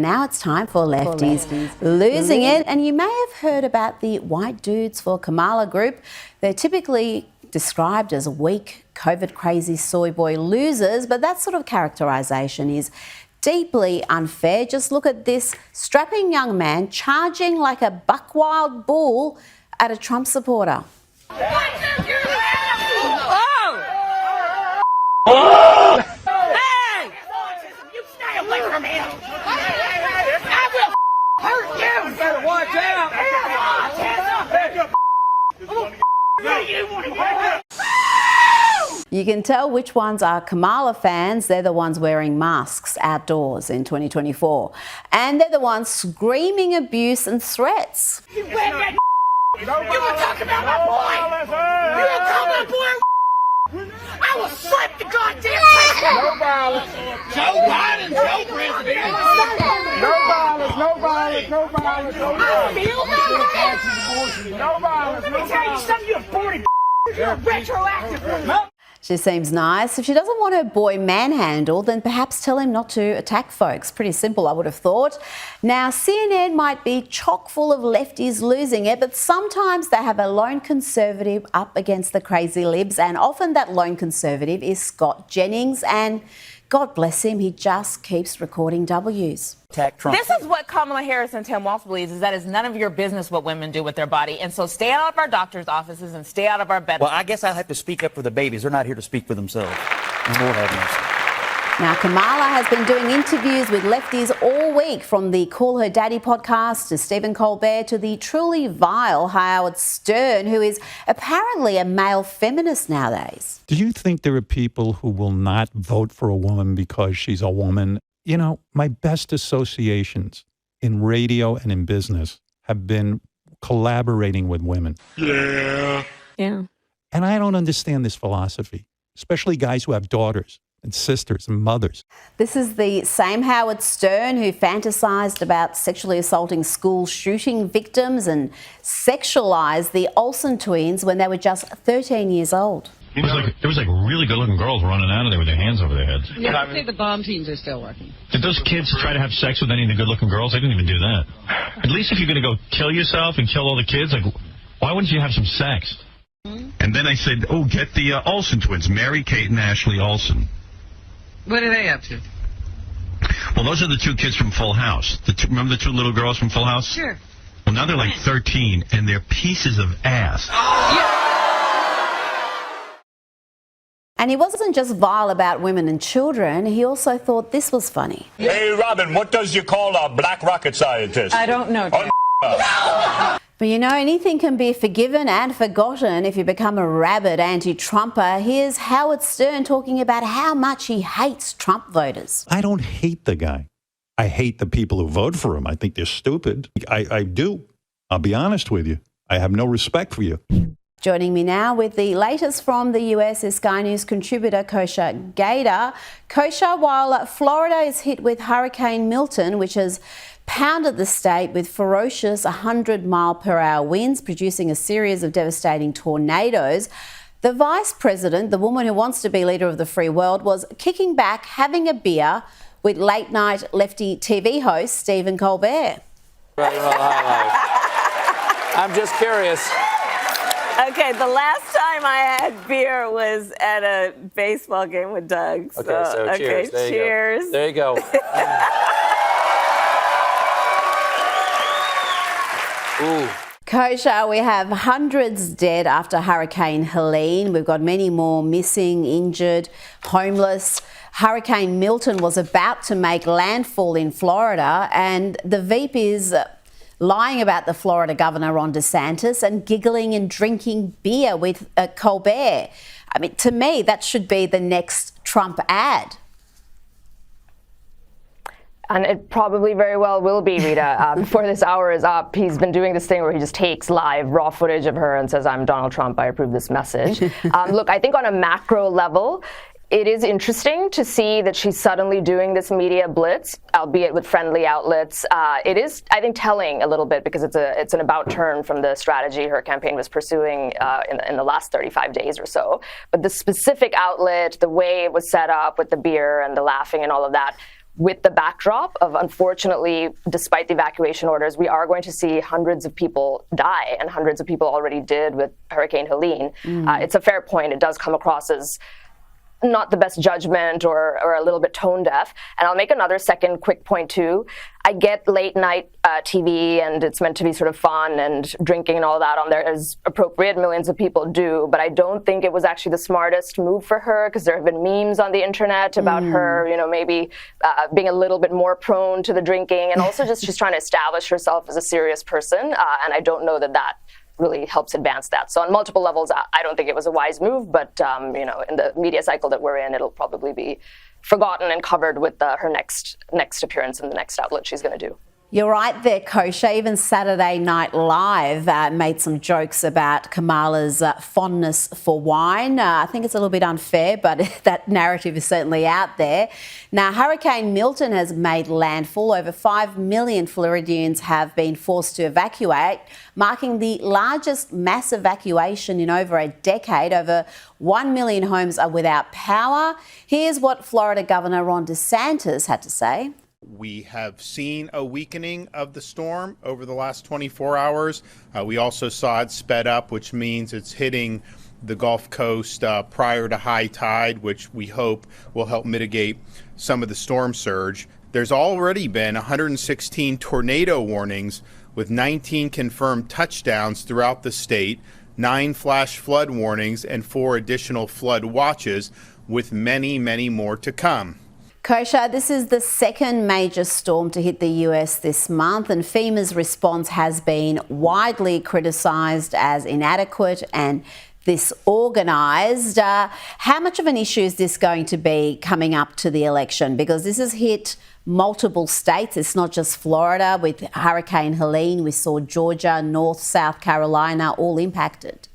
Now it's time for Lefties Losing It. And you may have heard about the White Dudes for Kamala group. They're typically described as weak, COVID-crazy soy boy losers, but that sort of characterisation is deeply unfair. Just look at this strapping young man charging like a buck-wild bull at a Trump supporter. Oh! Hey! You stay away from him! I will hurt you! You better watch out! You can tell which ones are Kamala fans. They're the ones wearing masks outdoors in 2024. And they're the ones screaming abuse and threats. You will talk about my boy! You will call my boy! I will slap the goddamn thing! No violence! Joe Biden, Joe President! No violence, no violence, no violence, no violence. I feel that way! No violence, Let me tell you something, you aborted you're retroactive. She seems nice. If she doesn't want her boy manhandled, then perhaps tell him not to attack folks. Pretty simple, I would have thought. Now, CNN might be chock full of lefties losing it, but sometimes they have a lone conservative up against the crazy libs, and often that lone conservative is Scott Jennings, and God bless him, he just keeps recording W's. This is what Kamala Harris and Tim Walz believes, is that it's none of your business what women do with their body. And so stay out of our doctor's offices and stay out of our bedrooms. Well, I guess I'll have to speak up for the babies. They're not here to speak for themselves. Lord have mercy. Now, Kamala has been doing interviews with lefties all week, from the Call Her Daddy podcast to Stephen Colbert to the truly vile Howard Stern, who is apparently a male feminist nowadays. Do you think there are people who will not vote for a woman because she's a woman? You know, my best associations in radio and in business have been collaborating with women. Yeah. And I don't understand this philosophy, especially guys who have daughters and sisters and mothers. This is the same Howard Stern who fantasized about sexually assaulting school shooting victims and sexualized the Olsen twins when they were just 13 years old. There was really good-looking girls running out of there with their hands over their heads. Yeah, I think the bomb teams are still working. Did those kids try to have sex with any of the good-looking girls? They didn't even do that. At least if you're going to go kill yourself and kill all the kids, like, why wouldn't you have some sex? And then I said, oh, get the Olsen twins, Mary Kate and Ashley Olsen. What are they up to? Well, those are the two kids from Full House. Remember the two little girls from Full House? Sure. Well, now they're like 13, and they're pieces of ass. And he wasn't just vile about women and children, he also thought this was funny. Hey, Robin, what does you call a black rocket scientist? I don't know. But you know, anything can be forgiven and forgotten if you become a rabid anti-Trumper. Here's Howard Stern talking about how much he hates Trump voters. I don't hate the guy. I hate the people who vote for him. I think they're stupid. I do. I'll be honest with you. I have no respect for you. Joining me now with the latest from the US is Sky News contributor Kosha Gator. Kosha, while Florida is hit with Hurricane Milton, which has pounded the state with ferocious 100-mile-per-hour winds, producing a series of devastating tornadoes, the vice president, the woman who wants to be leader of the free world, was kicking back, having a beer with late-night lefty TV host Stephen Colbert. I'm just curious. Okay, the last time I had beer was at a baseball game with Doug. Okay, so cheers. There cheers. You go. There you go. Ooh. Kosha, we have hundreds dead after Hurricane Helen. We've got many more missing, injured, homeless. Hurricane Milton was about to make landfall in Florida, and the Veep is lying about the Florida governor, Ron DeSantis, and giggling and drinking beer with Colbert. I mean, to me, that should be the next Trump ad. And it probably very well will be, Rita. Before this hour is up, he's been doing this thing where he just takes live raw footage of her and says, I'm Donald Trump, I approve this message. Look, I think on a macro level, it is interesting to see that she's suddenly doing this media blitz, albeit with friendly outlets. It is, I think, telling a little bit because it's an about turn from the strategy her campaign was pursuing in the last 35 days or so. But the specific outlet, the way it was set up with the beer and the laughing and all of that, with the backdrop of, unfortunately, despite the evacuation orders, we are going to see hundreds of people die, and hundreds of people already did with Hurricane Helene. It's a fair point. It does come across as not the best judgment or a little bit tone deaf. And I'll make another second quick point too. I get late night TV, and it's meant to be sort of fun, and drinking and all that on there is appropriate. Millions of people do, but I don't think it was actually the smartest move for her, because there have been memes on the internet about her, maybe being a little bit more prone to the drinking, and also just she's trying to establish herself as a serious person. And I don't know that really helps advance that. So on multiple levels, I don't think it was a wise move, but in the media cycle that we're in, it'll probably be forgotten and covered with her next appearance in the next outlet she's going to do. You're right there, Kosha. Even Saturday Night Live made some jokes about Kamala's fondness for wine. I think it's a little bit unfair, but that narrative is certainly out there. Now, Hurricane Milton has made landfall. Over 5 million Floridians have been forced to evacuate, marking the largest mass evacuation in over a decade. Over 1 million homes are without power. Here's what Florida Governor Ron DeSantis had to say. We have seen a weakening of the storm over the last 24 hours. We also saw it sped up, which means it's hitting the Gulf Coast prior to high tide, which we hope will help mitigate some of the storm surge. There's already been 116 tornado warnings with 19 confirmed touchdowns throughout the state, 9 flash flood warnings, and 4 additional flood watches, with many, many more to come. Kosha, this is the second major storm to hit the US this month, and FEMA's response has been widely criticised as inadequate and disorganised. How much of an issue is this going to be coming up to the election? Because this has hit multiple states. It's not just Florida. With Hurricane Helene, we saw Georgia, North, South Carolina all impacted.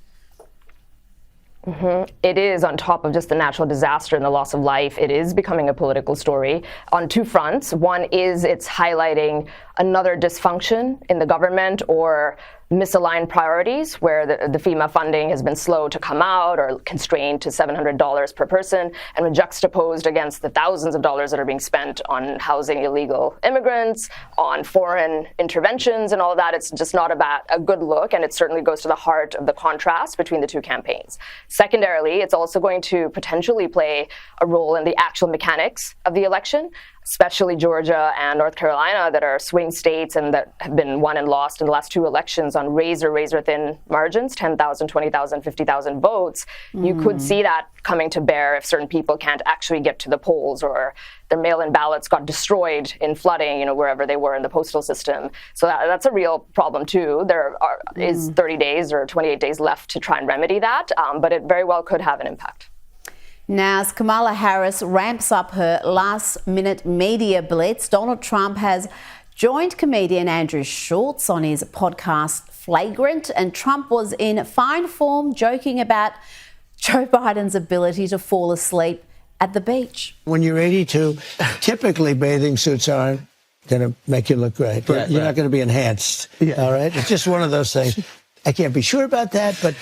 It is, on top of just the natural disaster and the loss of life, it is becoming a political story on 2 fronts. One is it's highlighting another dysfunction in the government or misaligned priorities, where the FEMA funding has been slow to come out or constrained to $700 per person, and when juxtaposed against the thousands of dollars that are being spent on housing illegal immigrants, on foreign interventions and all of that, it's just not a good look, and it certainly goes to the heart of the contrast between the 2 campaigns. Secondarily, it's also going to potentially play a role in the actual mechanics of the election, especially Georgia and North Carolina, that are swing states and that have been won and lost in the last 2 elections on razor thin margins, 10,000, 20,000, 50,000 votes. You could see that coming to bear if certain people can't actually get to the polls, or their mail-in ballots got destroyed in flooding, wherever they were in the postal system. So that's a real problem too. There is 30 days or 28 days left to try and remedy that, but it very well could have an impact. Now, as Kamala Harris ramps up her last-minute media blitz, Donald Trump has joined comedian Andrew Schultz on his podcast Flagrant, and Trump was in fine form joking about Joe Biden's ability to fall asleep at the beach. When you're 82, typically bathing suits aren't going to make you look great. You're not going to be enhanced, all right? It's just one of those things. I can't be sure about that, but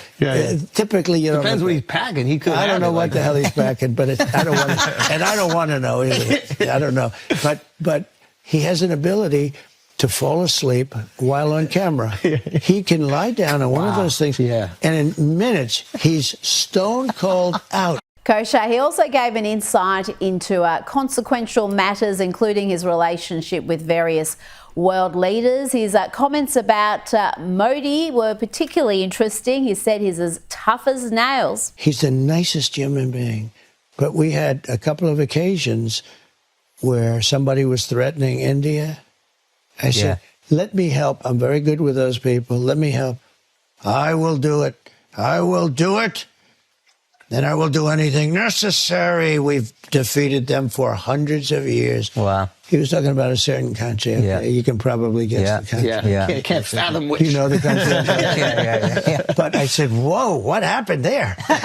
typically, depends what he's packing. He could. I don't know what the hell he's packing, but I don't want to, and I don't want to know either. I don't know, but he has an ability to fall asleep while on camera. He can lie down on one of those things, and in minutes he's stone cold out. Kosha, he also gave an insight into consequential matters, including his relationship with various world leaders. His comments about Modi were particularly interesting. He said he's as tough as nails. He's the nicest human being. But we had a couple of occasions where somebody was threatening India. I said, let me help. I'm very good with those people. Let me help. I will do it. I will do it. Then I will do anything necessary. We've defeated them for hundreds of years. Wow. He was talking about a certain country. You can probably guess the country. Can't fathom which. You know the country. But I said, whoa, what happened there? What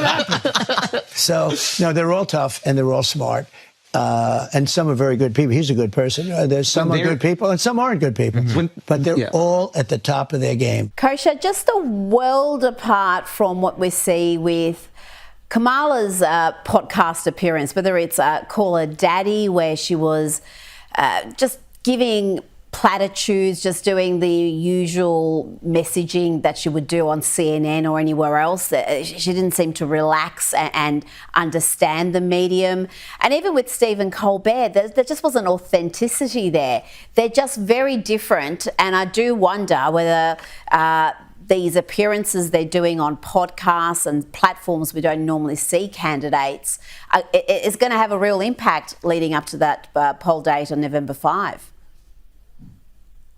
happened? So, no, they're all tough and they're all smart. And some are very good people. He's a good person. There's some are good people and some aren't good people. But they're all at the top of their game. Kosha, just a world apart from what we see with Kamala's podcast appearance, whether it's Call Her Daddy, where she was just giving platitudes, just doing the usual messaging that she would do on CNN or anywhere else. She didn't seem to relax and understand the medium. And even with Stephen Colbert, there just wasn't authenticity there. They're just very different. And I do wonder whether these appearances they're doing on podcasts and platforms we don't normally see candidates is going to have a real impact leading up to that poll date on November 5.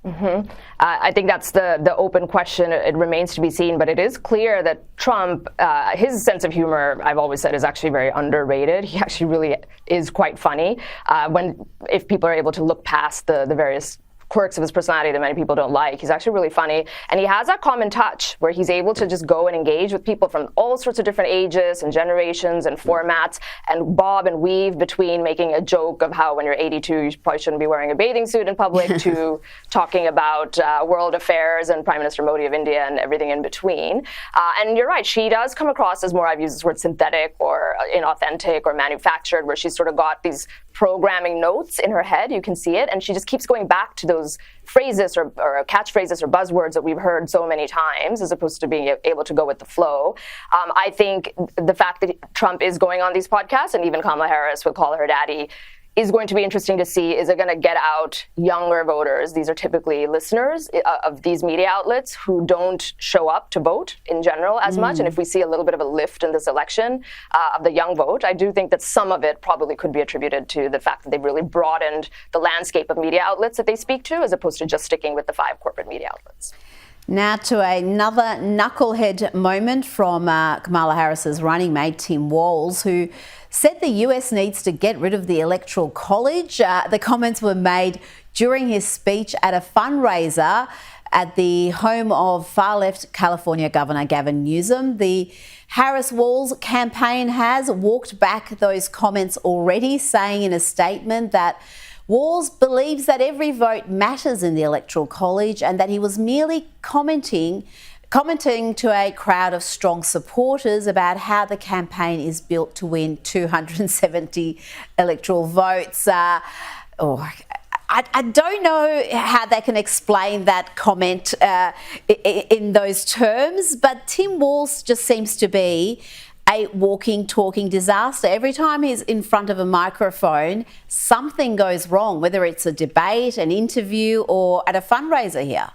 Mm-hmm. I think that's the open question. It remains to be seen, but it is clear that Trump, his sense of humor, I've always said, is actually very underrated. He actually really is quite funny if people are able to look past the various quirks of his personality that many people don't like. He's actually really funny. And he has that common touch where he's able to just go and engage with people from all sorts of different ages and generations and formats and bob and weave between making a joke of how when you're 82, you probably shouldn't be wearing a bathing suit in public to talking about world affairs and Prime Minister Modi of India and everything in between. And you're right, she does come across as more, I've used this word, synthetic or inauthentic or manufactured, where she's sort of got these programming notes in her head. You can see it. And she just keeps going back to those phrases or catchphrases or buzzwords that we've heard so many times, as opposed to being able to go with the flow. I think the fact that Trump is going on these podcasts, and even Kamala Harris would call her daddy, is going to be interesting to see. Is it going to get out younger voters? These are typically listeners of these media outlets who don't show up to vote in general as much. And if we see a little bit of a lift in this election of the young vote, I do think that some of it probably could be attributed to the fact that they've really broadened the landscape of media outlets that they speak to, as opposed to just sticking with the 5 corporate media outlets. Now to another knucklehead moment from Kamala Harris's running mate, Tim Walz, who said the US needs to get rid of the Electoral College. The comments were made during his speech at a fundraiser at the home of far-left California Governor Gavin Newsom. The Harris-Walz campaign has walked back those comments already, saying in a statement that Walz believes that every vote matters in the Electoral College and that he was merely commenting to a crowd of strong supporters about how the campaign is built to win 270 electoral votes. I don't know how they can explain that comment in those terms, but Tim Walz just seems to be a walking, talking disaster. Every time he's in front of a microphone, something goes wrong, whether it's a debate, an interview, or at a fundraiser here.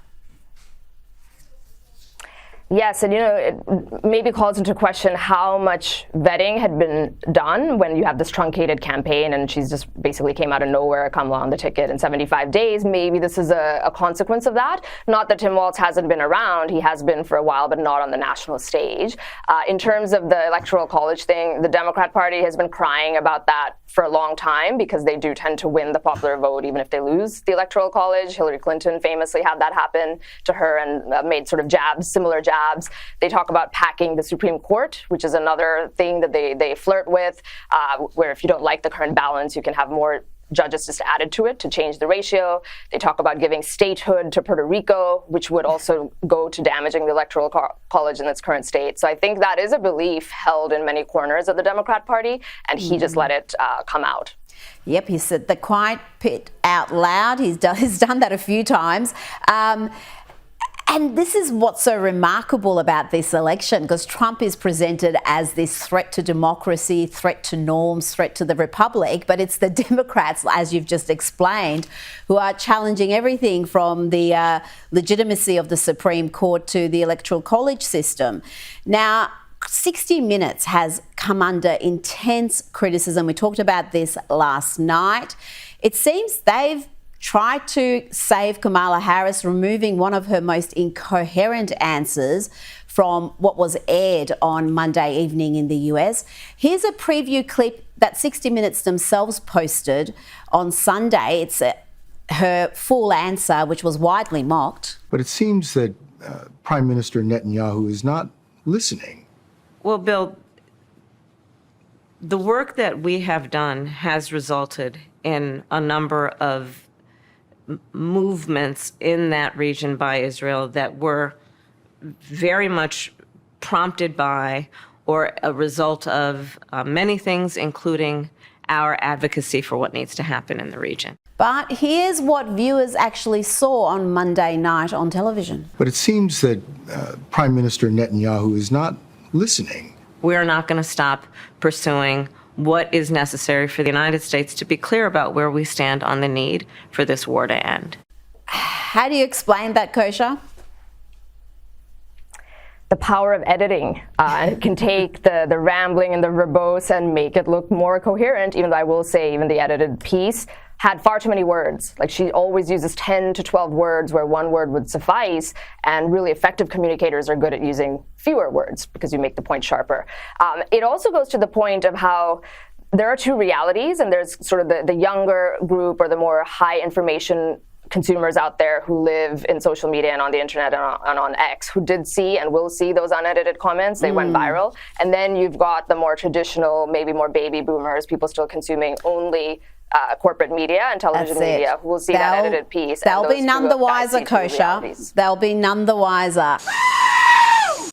Yes, and it maybe calls into question how much vetting had been done when you have this truncated campaign and she's just basically came out of nowhere, Kamala on the ticket in 75 days. Maybe this is a consequence of that. Not that Tim Walz hasn't been around. He has been for a while, but not on the national stage. In terms of the Electoral College thing, the Democrat Party has been crying about that for a long time because they do tend to win the popular vote even if they lose the Electoral College. Hillary Clinton famously had that happen to her and made sort of similar jabs. They talk about packing the Supreme Court, which is another thing that they flirt with, where if you don't like the current balance, you can have more judges just added to it to change the ratio. They talk about giving statehood to Puerto Rico, which would also go to damaging the Electoral College in its current state. So I think that is a belief held in many corners of the Democrat Party, and he just let it come out. Yep, he said the quiet bit out loud. He's done that a few times. And this is what's so remarkable about this election, because Trump is presented as this threat to democracy, threat to norms, threat to the republic, but it's the Democrats, as you've just explained, who are challenging everything from the legitimacy of the Supreme Court to the Electoral College system. Now, 60 Minutes has come under intense criticism. We talked about this last night. It seems they've tried to save Kamala Harris, removing one of her most incoherent answers from what was aired on Monday evening in the US. Here's a preview clip that 60 Minutes themselves posted on Sunday. It's her full answer, which was widely mocked. But it seems that Prime Minister Netanyahu is not listening. Well, Bill, the work that we have done has resulted in a number of movements in that region by Israel that were very much prompted by or a result of many things, including our advocacy for what needs to happen in the region. But here's what viewers actually saw on Monday night on television. But it seems that Prime Minister Netanyahu is not listening. We're not going to stop pursuing what is necessary for the United States to be clear about where we stand on the need for this war to end. How do you explain that, Kosha? The power of editing can take the rambling and the verbose and make it look more coherent, even though I will say even the edited piece had far too many words. Like, she always uses 10 to 12 words where one word would suffice, and really effective communicators are good at using fewer words because you make the point sharper. It also goes to the point of how there are two realities, and there's sort of the younger group or the more high information consumers out there who live in social media and on the internet and on X who did see and will see those unedited comments. They went viral. And then you've got the more traditional, maybe more baby boomers, people still consuming only corporate media and television media who will see that edited piece. They'll be none the wiser, Kosha. They'll be none the wiser.